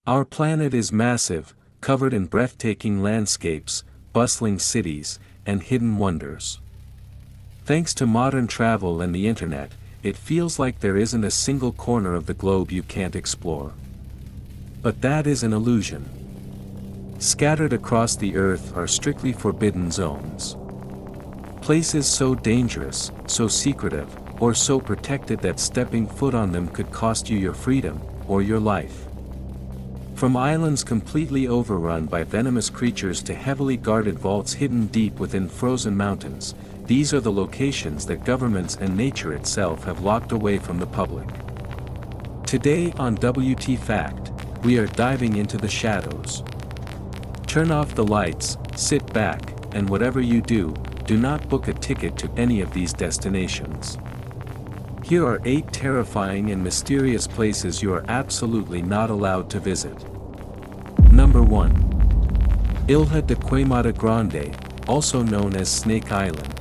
Our planet is massive, covered in breathtaking landscapes, bustling cities, and hidden wonders. Thanks to modern travel and the internet, it feels like there isn't a single corner of the globe you can't explore. But that is an illusion. Scattered across the earth are strictly forbidden zones. Places so dangerous, so secretive, or so protected that stepping foot on them could cost you your freedom, or your life. From islands completely overrun by venomous creatures to heavily guarded vaults hidden deep within frozen mountains, these are the locations that governments and nature itself have locked away from the public. Today on WT Fact, we are diving into the shadows. Turn off the lights, sit back, and whatever you do, do not book a ticket to any of these destinations. Here are 8 terrifying and mysterious places you are absolutely not allowed to visit. Number 1. Ilha de Queimada Grande, also known as Snake Island.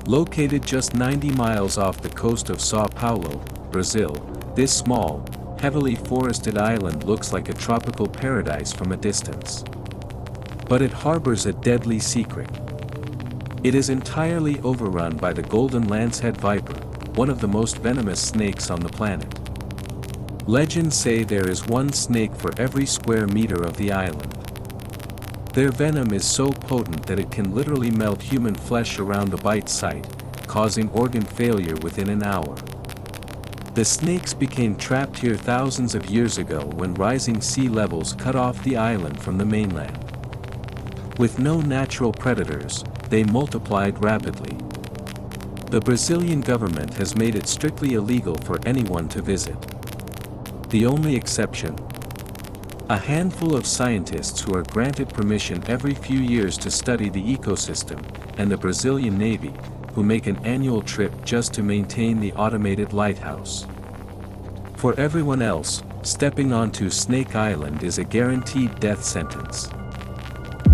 Located just 90 miles off the coast of Sao Paulo, Brazil, this small, heavily forested island looks like a tropical paradise from a distance. But it harbors a deadly secret. It is entirely overrun by the golden lancehead viper, one of the most venomous snakes on the planet. Legends say there is one snake for every square meter of the island. Their venom is so potent that it can literally melt human flesh around the bite site, causing organ failure within an hour. The snakes became trapped here thousands of years ago when rising sea levels cut off the island from the mainland. With no natural predators, they multiplied rapidly. The Brazilian government has made it strictly illegal for anyone to visit. The only exception? A handful of scientists who are granted permission every few years to study the ecosystem, and the Brazilian Navy, who make an annual trip just to maintain the automated lighthouse. For everyone else, stepping onto Snake Island is a guaranteed death sentence.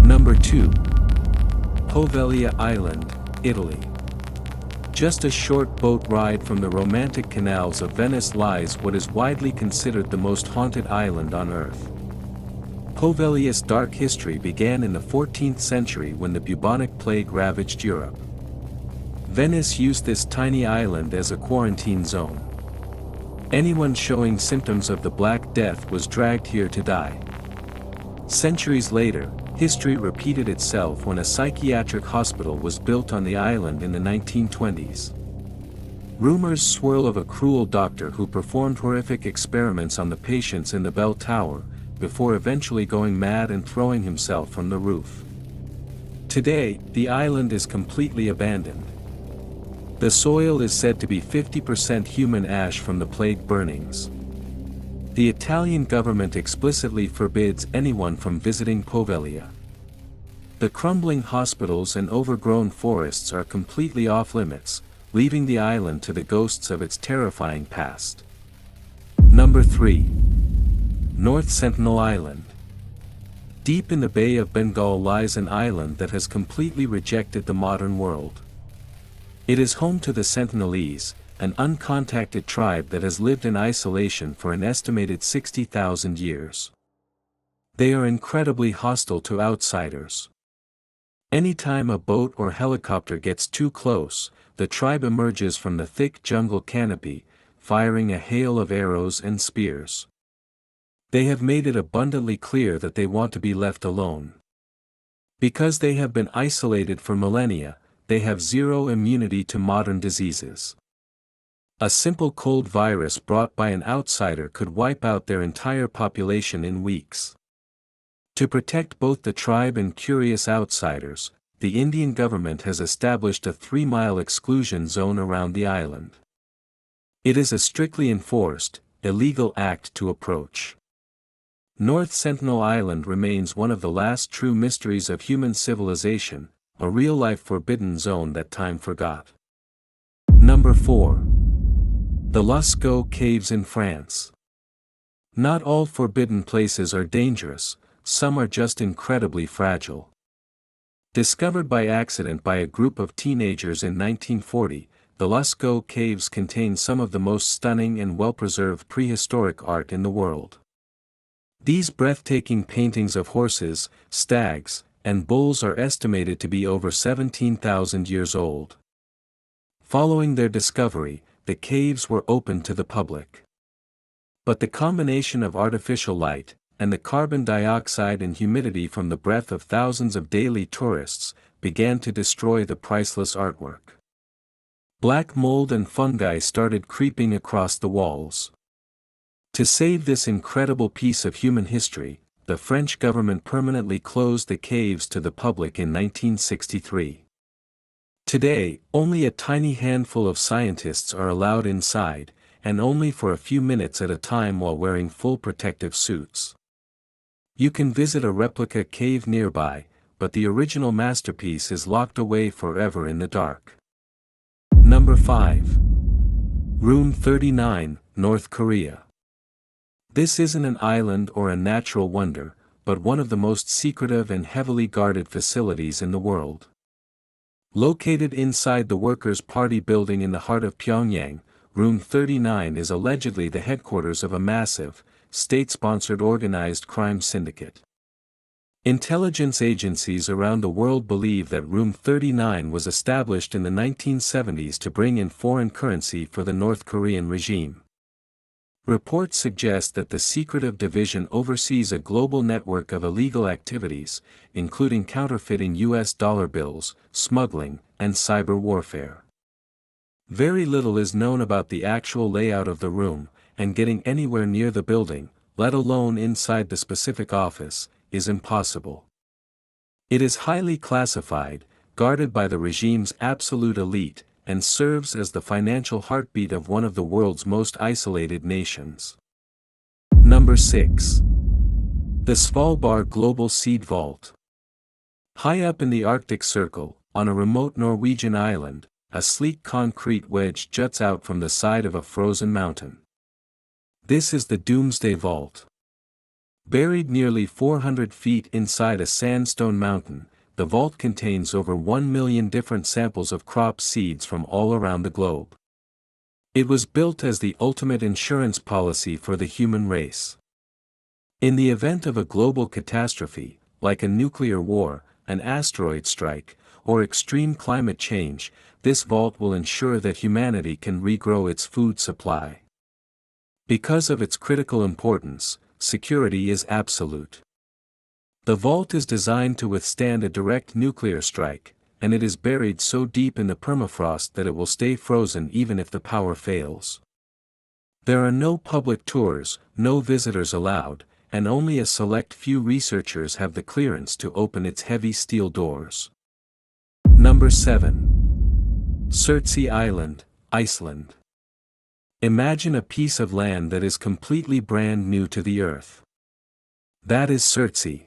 Number 2. Poveglia Island, Italy. Just a short boat ride from the romantic canals of Venice lies what is widely considered the most haunted island on Earth. Poveglia's dark history began in the 14th century when the bubonic plague ravaged Europe. Venice used this tiny island as a quarantine zone. Anyone showing symptoms of the Black Death was dragged here to die. Centuries later, history repeated itself when a psychiatric hospital was built on the island in the 1920s. Rumors swirl of a cruel doctor who performed horrific experiments on the patients in the bell tower, before eventually going mad and throwing himself from the roof. Today, the island is completely abandoned. The soil is said to be 50% human ash from the plague burnings. The Italian government explicitly forbids anyone from visiting Poveglia. The crumbling hospitals and overgrown forests are completely off-limits, leaving the island to the ghosts of its terrifying past. Number 3. North Sentinel Island. Deep in the Bay of Bengal lies an island that has completely rejected the modern world. It is home to the Sentinelese, an uncontacted tribe that has lived in isolation for an estimated 60,000 years. They are incredibly hostile to outsiders. Anytime a boat or helicopter gets too close, the tribe emerges from the thick jungle canopy, firing a hail of arrows and spears. They have made it abundantly clear that they want to be left alone. Because they have been isolated for millennia, they have zero immunity to modern diseases. A simple cold virus brought by an outsider could wipe out their entire population in weeks. To protect both the tribe and curious outsiders, the Indian government has established a 3-mile exclusion zone around the island. It is a strictly enforced, illegal act to approach. North Sentinel Island remains one of the last true mysteries of human civilization, a real-life forbidden zone that time forgot. Number 4. The Lascaux Caves in France. Not all forbidden places are dangerous, some are just incredibly fragile. Discovered by accident by a group of teenagers in 1940, the Lascaux Caves contain some of the most stunning and well-preserved prehistoric art in the world. These breathtaking paintings of horses, stags, and bulls are estimated to be over 17,000 years old. Following their discovery, the caves were opened to the public. But the combination of artificial light, and the carbon dioxide and humidity from the breath of thousands of daily tourists, began to destroy the priceless artwork. Black mold and fungi started creeping across the walls. To save this incredible piece of human history, the French government permanently closed the caves to the public in 1963. Today, only a tiny handful of scientists are allowed inside, and only for a few minutes at a time while wearing full protective suits. You can visit a replica cave nearby, but the original masterpiece is locked away forever in the dark. Number 5. Room 39, North Korea. This isn't an island or a natural wonder, but one of the most secretive and heavily guarded facilities in the world. Located inside the Workers' Party building in the heart of Pyongyang, Room 39 is allegedly the headquarters of a massive, state-sponsored organized crime syndicate. Intelligence agencies around the world believe that Room 39 was established in the 1970s to bring in foreign currency for the North Korean regime. Reports suggest that the secretive division oversees a global network of illegal activities, including counterfeiting US dollar bills, smuggling, and cyber warfare. Very little is known about the actual layout of the room, and getting anywhere near the building, let alone inside the specific office, is impossible. It is highly classified, guarded by the regime's absolute elite, and serves as the financial heartbeat of one of the world's most isolated nations. Number 6. The Svalbard Global Seed Vault. High up in the Arctic Circle, on a remote Norwegian island, a sleek concrete wedge juts out from the side of a frozen mountain. This is the Doomsday Vault. Buried nearly 400 feet inside a sandstone mountain, the vault contains over 1 million different samples of crop seeds from all around the globe. It was built as the ultimate insurance policy for the human race. In the event of a global catastrophe, like a nuclear war, an asteroid strike, or extreme climate change, this vault will ensure that humanity can regrow its food supply. Because of its critical importance, security is absolute. The vault is designed to withstand a direct nuclear strike, and it is buried so deep in the permafrost that it will stay frozen even if the power fails. There are no public tours, no visitors allowed, and only a select few researchers have the clearance to open its heavy steel doors. Number 7. Surtsey Island, Iceland. Imagine a piece of land that is completely brand new to the earth. That is Surtsey.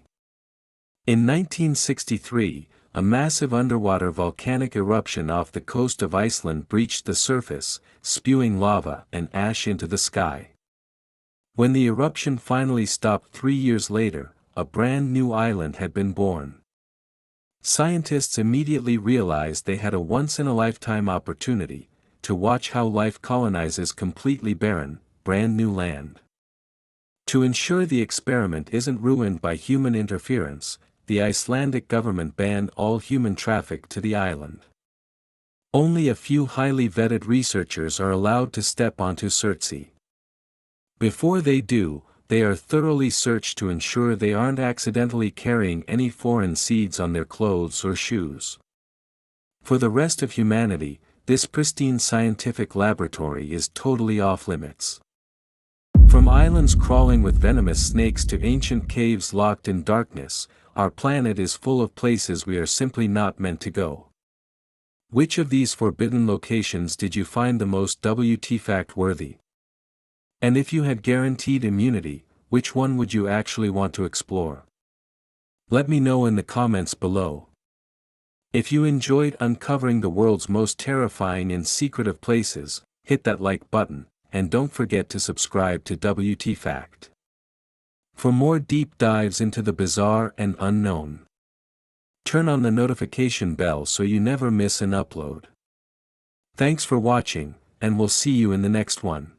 In 1963, a massive underwater volcanic eruption off the coast of Iceland breached the surface, spewing lava and ash into the sky. When the eruption finally stopped 3 years later, a brand new island had been born. Scientists immediately realized they had a once-in-a-lifetime opportunity to watch how life colonizes completely barren, brand new land. To ensure the experiment isn't ruined by human interference, the Icelandic government banned all human traffic to the island. Only a few highly vetted researchers are allowed to step onto Surtsey. Before they do, they are thoroughly searched to ensure they aren't accidentally carrying any foreign seeds on their clothes or shoes. For the rest of humanity, this pristine scientific laboratory is totally off-limits. From islands crawling with venomous snakes to ancient caves locked in darkness, our planet is full of places we are simply not meant to go. Which of these forbidden locations did you find the most WT-fact-worthy? And if you had guaranteed immunity, which one would you actually want to explore? Let me know in the comments below. If you enjoyed uncovering the world's most terrifying and secretive places, hit that like button, and don't forget to subscribe to WT Fact. For more deep dives into the bizarre and unknown, turn on the notification bell so you never miss an upload. Thanks for watching, and we'll see you in the next one.